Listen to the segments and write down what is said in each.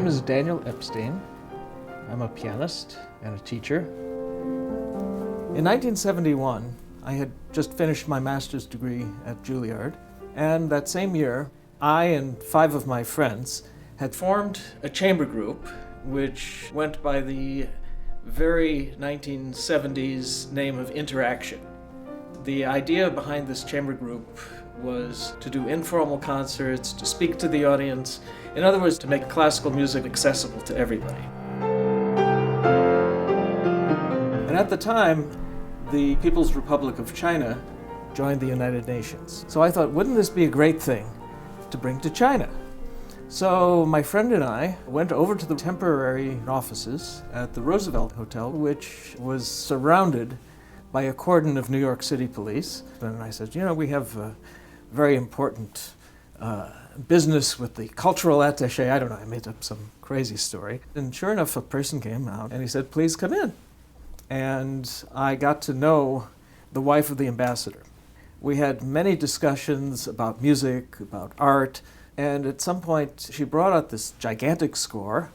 name is Daniel Epstein. I'm a pianist and a teacher. In 1971, I had just finished my master's degree at Juilliard, and that same year, I and 5 of my friends had formed a chamber group which went by the very 1970s name of Interaction. The idea behind this chamber group was to do informal concerts, to speak to the audience, in other words, to make classical music accessible to everybody. And at the time, the People's Republic of China joined the United Nations. So I thought, wouldn't this be a great thing to bring to China? So my friend and I went over to the temporary offices at the Roosevelt Hotel, which was surrounded by a cordon of New York City police. And I said, we have a very important business with the cultural attaché. I don't know, I made up some crazy story. And sure enough, a person came out and he said, please come in. And I got to know the wife of the ambassador. We had many discussions about music, about art, and at some point she brought out this gigantic score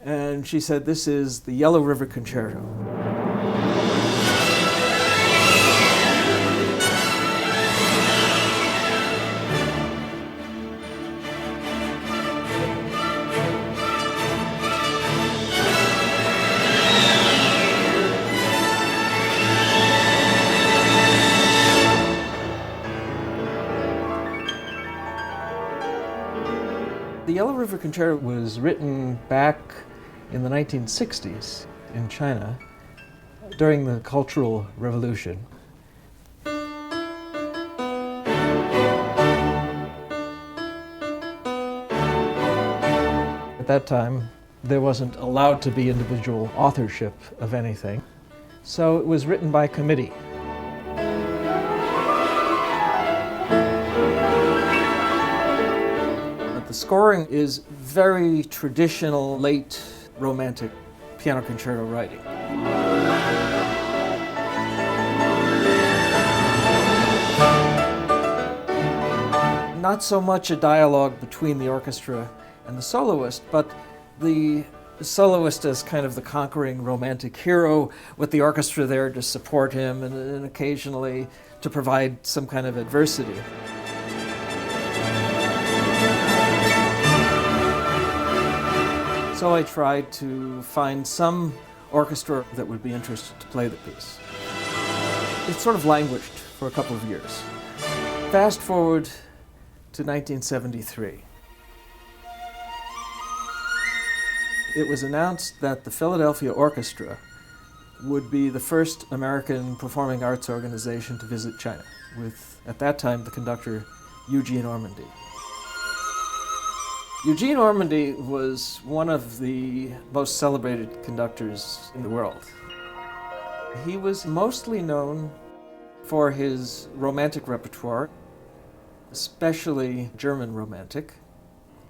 and she said, this is the Yellow River Concerto. The Yellow River Concerto was written back in the 1960s in China during the Cultural Revolution. At that time, there wasn't allowed to be individual authorship of anything, so it was written by committee. The scoring is very traditional, late Romantic piano concerto writing. Not so much a dialogue between the orchestra and the soloist, but the soloist as kind of the conquering romantic hero with the orchestra there to support him and occasionally to provide some kind of adversity. So I tried to find some orchestra that would be interested to play the piece. It sort of languished for a couple of years. Fast forward to 1973. It was announced that the Philadelphia Orchestra would be the first American performing arts organization to visit China, with, at that time, the conductor Eugene Ormandy. Eugene Ormandy was one of the most celebrated conductors in the world. He was mostly known for his romantic repertoire, especially German romantic,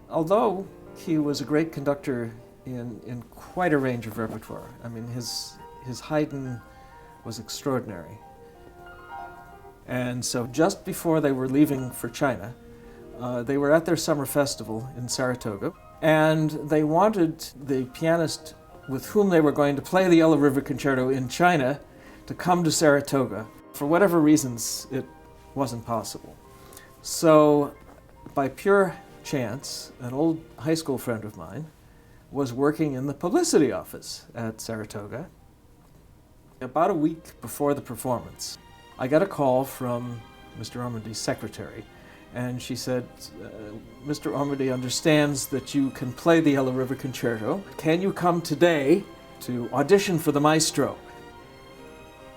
although he was a great conductor in quite a range of repertoire. I mean, his Haydn was extraordinary. And so just before they were leaving for China, they were at their summer festival in Saratoga, and they wanted the pianist with whom they were going to play the Yellow River Concerto in China to come to Saratoga. For whatever reasons, it wasn't possible. So, by pure chance, an old high school friend of mine was working in the publicity office at Saratoga. About a week before the performance, I got a call from Mr. Ormandy's secretary, and she said, Mr. Ormandy understands that you can play the Yellow River Concerto. Can you come today to audition for the maestro?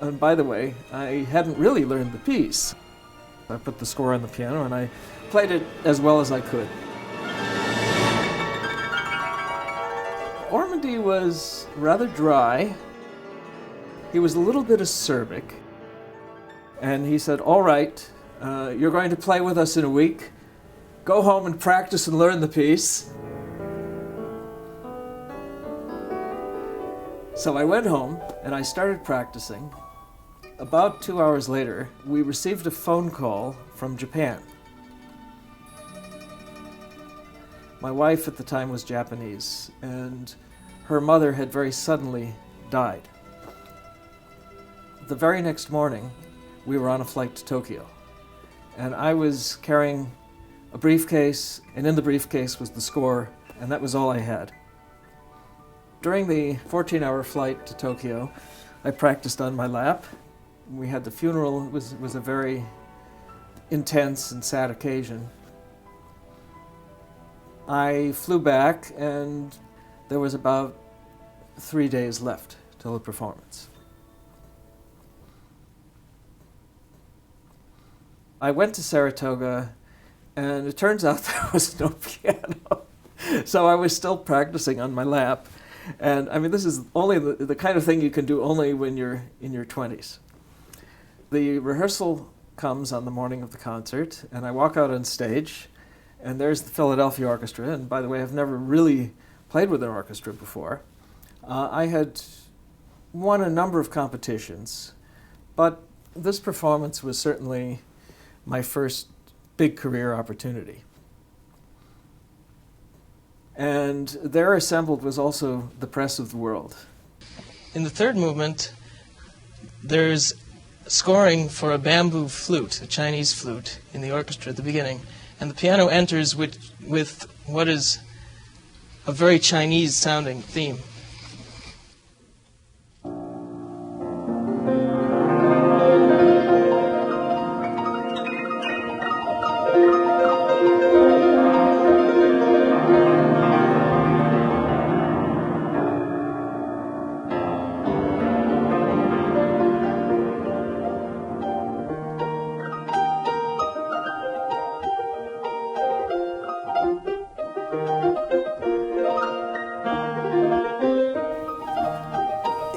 And by the way, I hadn't really learned the piece. I put the score on the piano and I played it as well as I could. Ormandy was rather dry. He was a little bit acerbic. And he said, all right, you're going to play with us in a week. Go home and practice and learn the piece. So I went home and I started practicing. About 2 hours later, we received a phone call from Japan. My wife at the time was Japanese, and her mother had very suddenly died. The very next morning, we were on a flight to Tokyo, and I was carrying a briefcase, and in the briefcase was the score, and that was all I had. During the 14-hour flight to Tokyo, I practiced on my lap. We had the funeral. It was a very intense and sad occasion. I flew back, and there was about 3 days left till the performance. I went to Saratoga, and it turns out there was no piano. So I was still practicing on my lap. And I mean, this is only the kind of thing you can do only when you're in your 20s. The rehearsal comes on the morning of the concert, and I walk out on stage, and there's the Philadelphia Orchestra. And by the way, I've never really played with an orchestra before. I had won a number of competitions, but this performance was certainly my first big career opportunity. And there assembled was also the press of the world. In the third movement, there's scoring for a bamboo flute, a Chinese flute, in the orchestra at the beginning. And the piano enters with what is a very Chinese-sounding theme.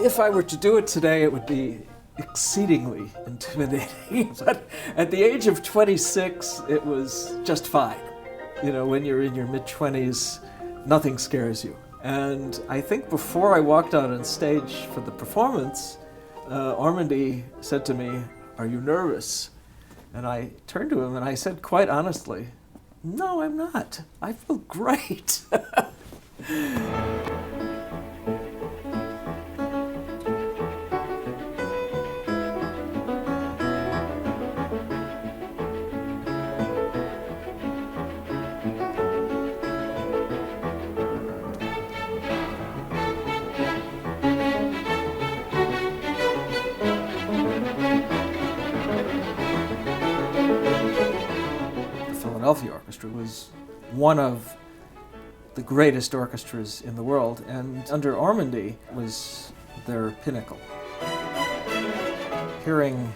If I were to do it today, it would be exceedingly intimidating. But at the age of 26, it was just fine. You know, when you're in your mid-20s, nothing scares you. And I think before I walked out on stage for the performance, Ormandy said to me, "Are you nervous?" And I turned to him and I said quite honestly, "No, I'm not. I feel great." The Philadelphia Orchestra was one of the greatest orchestras in the world, and under Ormandy was their pinnacle. Hearing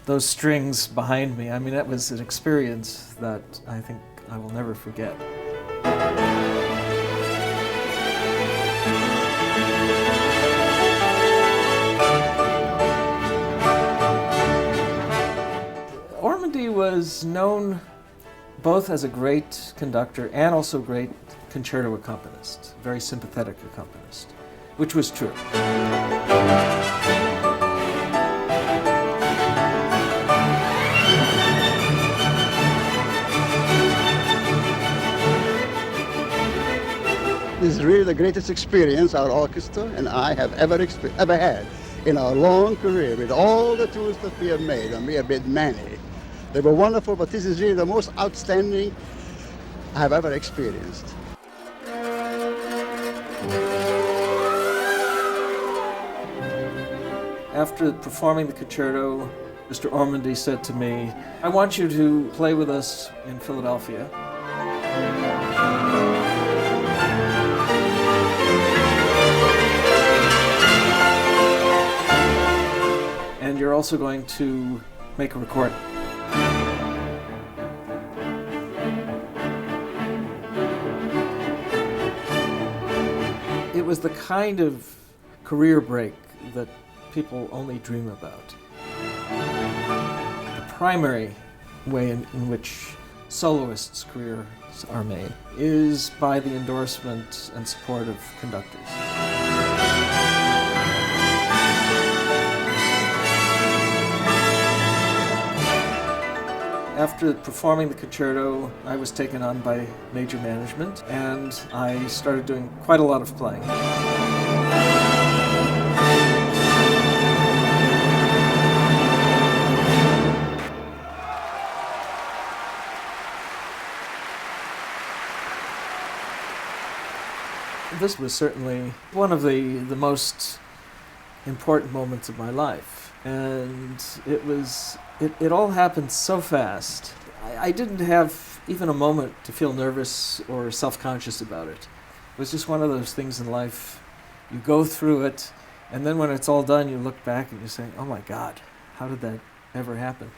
those strings behind me, I mean, that was an experience that I think I will never forget. Ormandy was known both as a great conductor and also great concerto accompanist, very sympathetic accompanist, which was true. This is really the greatest experience our orchestra and I have ever had in our long career, with all the tours that we have made, and we have made many. They were wonderful, but this is really the most outstanding I have ever experienced. After performing the concerto, Mr. Ormandy said to me, "I want you to play with us in Philadelphia." And you're also going to make a recording. It was the kind of career break that people only dream about. The primary way in which soloists' careers are made is by the endorsement and support of conductors. After performing the concerto, I was taken on by major management, and I started doing quite a lot of playing. This was certainly one of the most important moments of my life, and it all happened so fast. I didn't have even a moment to feel nervous or self-conscious about it. It was just one of those things in life. You go through it, and then when it's all done, you look back and you say, oh my God, how did that ever happen?